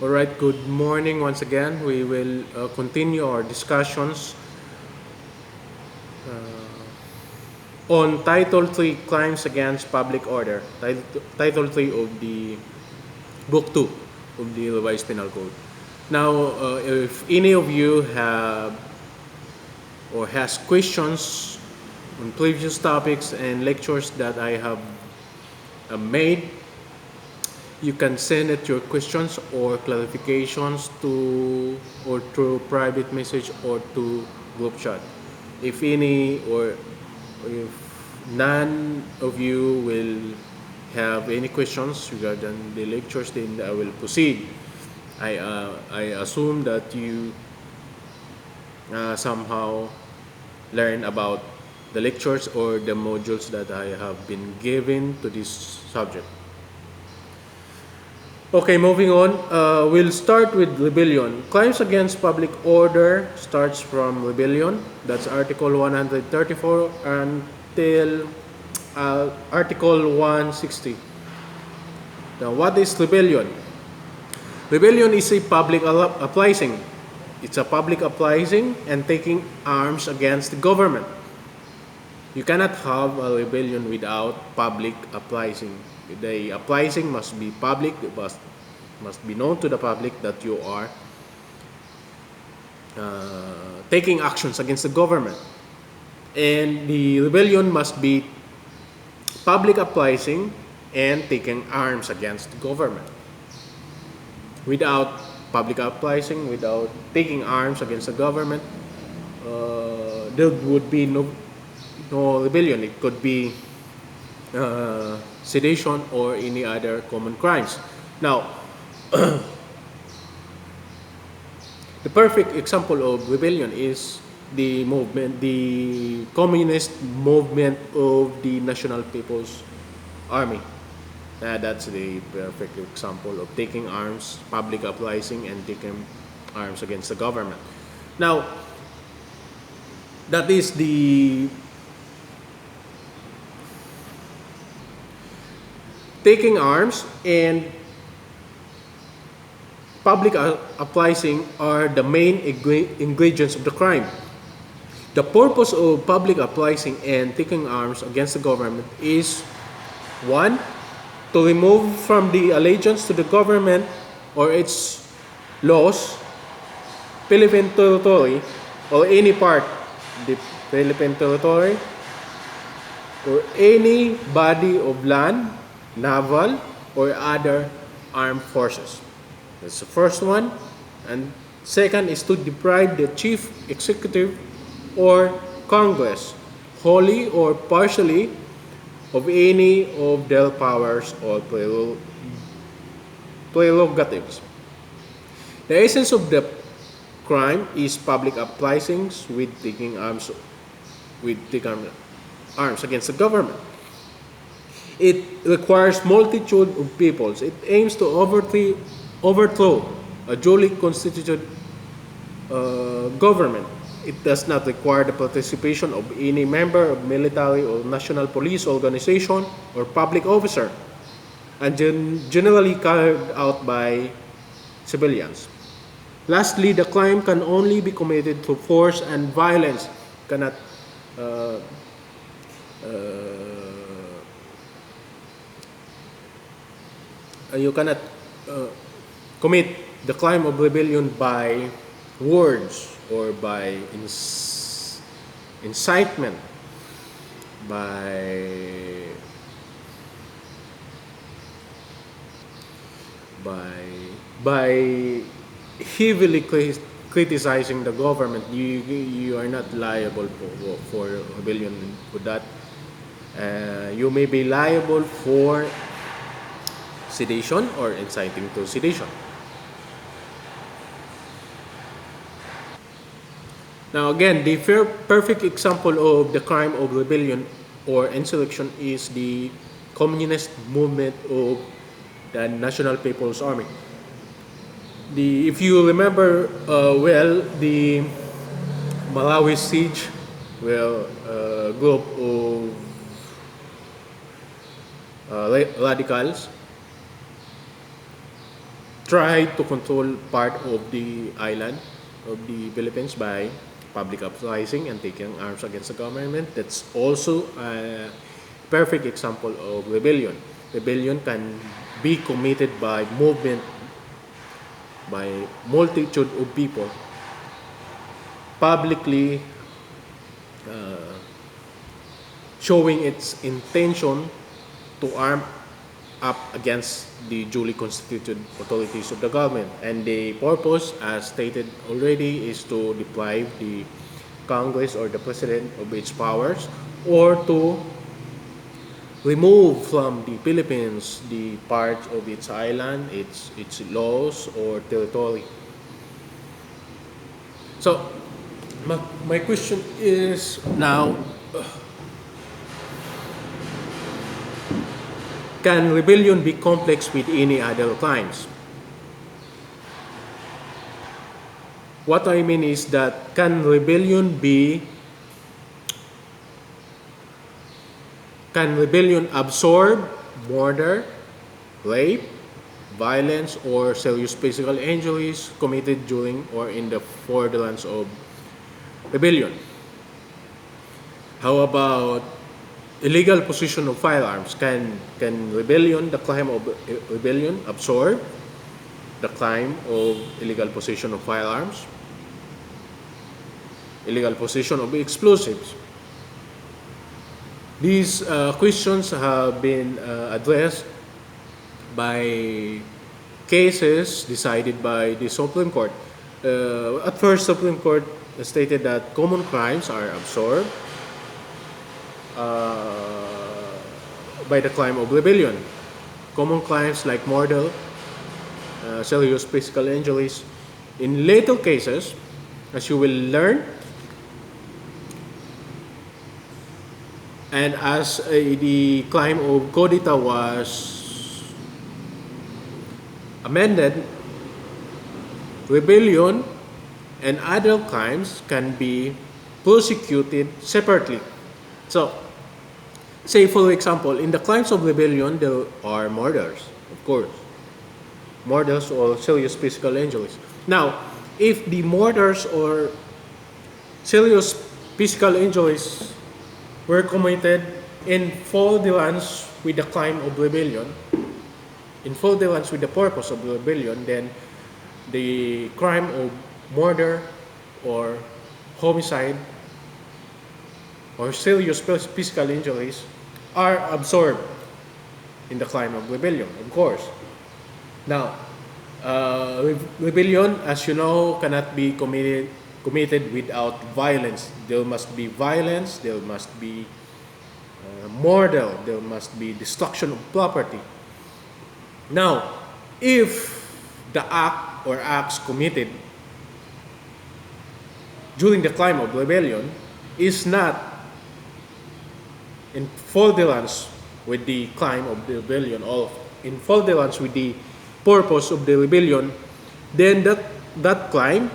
All right, good morning once again. We will continue our discussions on Title 3 Crimes Against Public Order, Title 3 of the Book 2 of the Revised Penal Code. Now, if any of you have or has questions on previous topics and lectures that I have made, you can send it your questions or clarifications to or through private message or to group chat. If any or if none of you will have any questions regarding the lectures, then I will proceed. I assume that you somehow learn about the lectures or the modules that I have been given to this subject. Okay, moving on. We'll start with rebellion. Crimes against public order starts from rebellion. That's Article 134 until Article 160. Now, what is rebellion? Rebellion is a public uprising. It's a public uprising and taking arms against the government. You cannot have a rebellion without public uprising. The uprising must be public. It must be known to the public that you are taking actions against the government. And the rebellion must be public uprising and taking arms against the government. Without public uprising, without taking arms against the government, there would be no rebellion. It could be sedition or any other common crimes. Now, the perfect example of rebellion is the communist movement of the National People's Army. That's the perfect example of taking arms, public uprising, and taking arms against the government. Now, that is the taking arms and public uprising are the main ingredients of the crime. The purpose of public uprising and taking arms against the government is one, to remove from the allegiance to the government or its laws, Philippine territory, or any part of the Philippine territory, or any body of land, naval, or other armed forces. That's the first one. And second is to deprive the chief executive or Congress, wholly or partially, of any of their powers or prerogatives. The essence of the crime is public uprisings with taking arms against the government. It requires multitude of peoples. It aims to overthrow a duly constituted government. It does not require the participation of any member of military or national police organization or public officer, and generally carried out by civilians. Lastly, the crime can only be committed through force and violence. Cannot uh, you cannot commit the crime of rebellion by words or by incitement, by by by heavily criticizing the government. You are not liable for rebellion for that. You may be liable for sedition or inciting to sedition. Now again, the perfect example of the crime of rebellion or insurrection is the communist movement of the National People's Army. If you remember well, the Malawi siege, well, a group of radicals tried to control part of the island of the Philippines by public uprising and taking arms against the government. That's also a perfect example of rebellion. Rebellion can be committed by movement, by multitude of people publicly showing its intention to arm up against the duly constituted authorities of the government. And the purpose, as stated already, is to deprive the Congress or the President of its powers, or to remove from the Philippines the parts of its island, its laws or territory. So, my question is now, can rebellion be complex with any other crimes? What I mean is that can rebellion absorb murder, rape, violence, or serious physical injuries committed during or in the furtherance of rebellion? How about illegal possession of firearms? Can the crime of rebellion absorb the crime of illegal possession of firearms? Illegal possession of explosives? These questions have been addressed by cases decided by the Supreme Court. At first, Supreme Court stated that common crimes are absorbed by the crime of rebellion. Common crimes like murder, serious physical injuries. In later cases, as you will learn, and as the crime of coup d'etat was amended, rebellion and other crimes can be prosecuted separately. So, say for example, in the crimes of rebellion, there are murders, of course. Murders or serious physical injuries. Now, if the murders or serious physical injuries were committed in furtherance with the crime of rebellion, in furtherance with the purpose of rebellion, then the crime of murder or homicide or serious physical injuries are absorbed in the crime of rebellion, of course. Now, rebellion, as you know, cannot be committed without violence. There must be violence, there must be murder, there must be destruction of property. Now, if the act or acts committed during the crime of rebellion is not in furtherance with the crime of the rebellion or in furtherance with the purpose of the rebellion, then that crime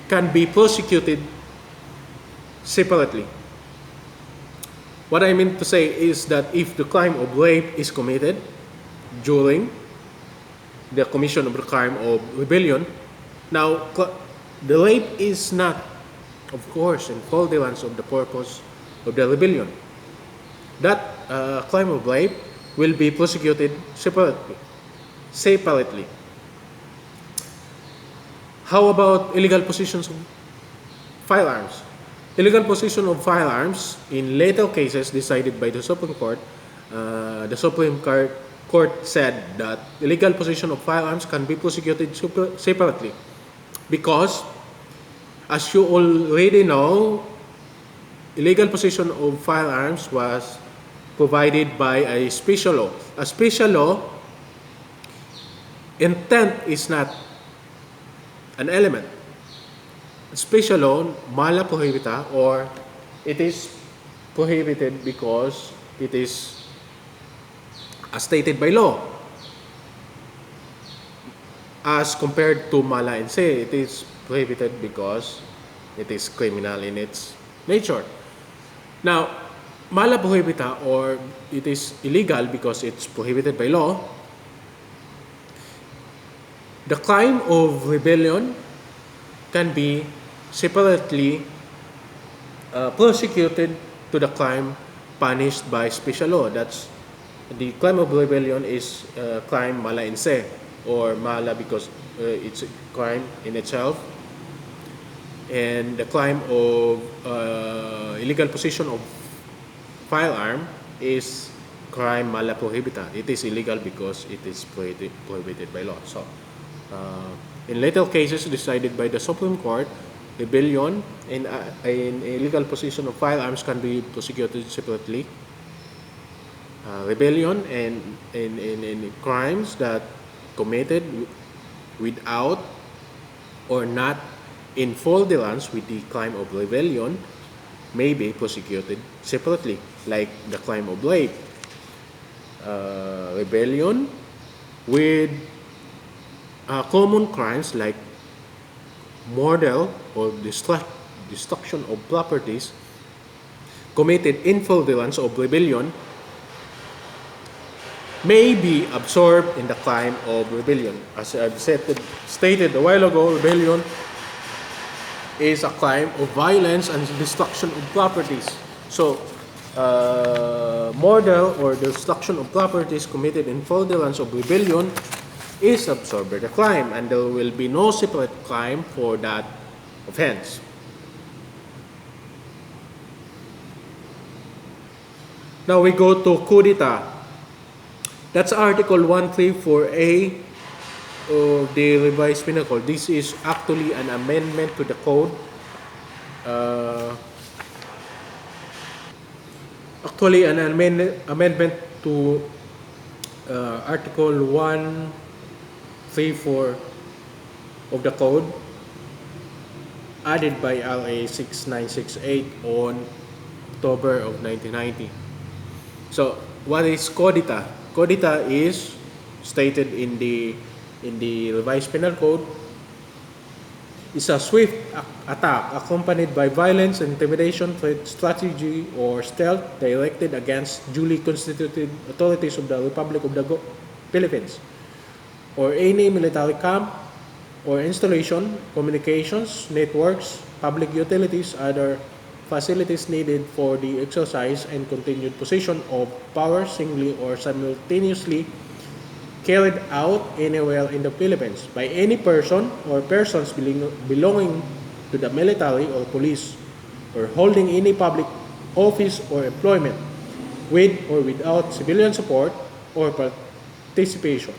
can be prosecuted separately. What I mean to say is that if the crime of rape is committed during the commission of the crime of rebellion, now the rape is not, of course, in furtherance of the purpose of the rebellion. That crime of rape will be prosecuted separately. How about illegal possessions of firearms? Illegal possession of firearms in later cases decided by the Supreme Court, the Supreme Court said that illegal possession of firearms can be prosecuted separately because, as you already know, illegal possession of firearms was provided by a special law. A special law, intent is not an element. A special law, mala prohibita, or it is prohibited because it is as stated by law. As compared to mala in se, it is prohibited because it is criminal in its nature. Now, mala prohibita, or it is illegal because it's prohibited by law, The crime of rebellion can be separately prosecuted to the crime punished by special law. That's the crime of rebellion is crime mala in se, or mala because it's a crime in itself, and the crime of illegal possession of firearm is crime mala prohibita. It is illegal because it is prohibited by law. So, in little cases decided by the Supreme Court, rebellion in illegal possession of firearms can be prosecuted separately. Rebellion and in crimes that committed without or not in furtherance with the crime of rebellion may be prosecuted separately, like the crime of rape. Rebellion with common crimes like murder or destruction of properties committed in furtherance of rebellion may be absorbed in the crime of rebellion. As I've stated a while ago, rebellion is a crime of violence and destruction of properties. So, murder or destruction of properties committed in furtherance of rebellion is absorbed by the crime, and there will be no separate crime for that offense. Now we go to coup d'etat. That's Article 134A of the revised penal code. This is actually an amendment to the code. Actually, an amendment to Article 134 of the code added by RA 6968 on October of 1990. So, what is coup d'etat? Coup d'etat is stated in the revised penal code is a swift attack accompanied by violence, intimidation, threat, strategy, or stealth directed against duly constituted authorities of the Republic of the Philippines, or any military camp or installation, communications, networks, public utilities, other facilities needed for the exercise and continued possession of power singly or simultaneously carried out anywhere in the Philippines by any person or persons belonging to the military or police or holding any public office or employment with or without civilian support or participation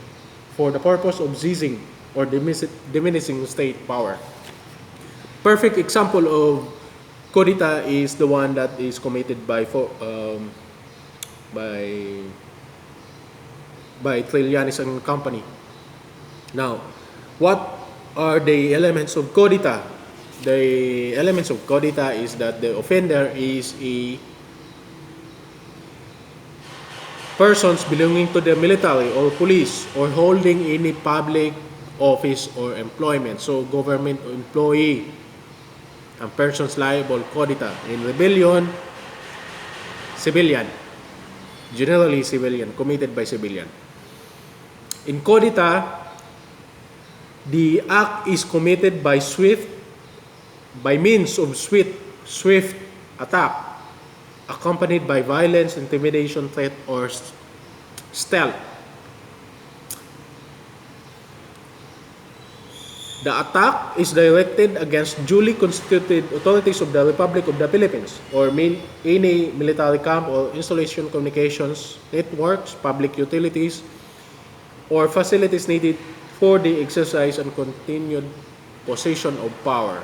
for the purpose of seizing or diminishing state power. Perfect example of coup d'etat is the one that is committed by Trillanes and Company. Now, what are the elements of coup d'etat? The elements of coup d'etat is that the offender is a persons belonging to the military or police or holding any public office or employment. So, government employee and persons liable coup d'etat. In rebellion, civilian. Generally civilian, committed by civilian. In coup d'etat, the act is committed by means of swift attack, accompanied by violence, intimidation, threat, or stealth. The attack is directed against duly constituted authorities of the Republic of the Philippines or any military camp or installation, communications, networks, public utilities, or facilities needed for the exercise and continued possession of power.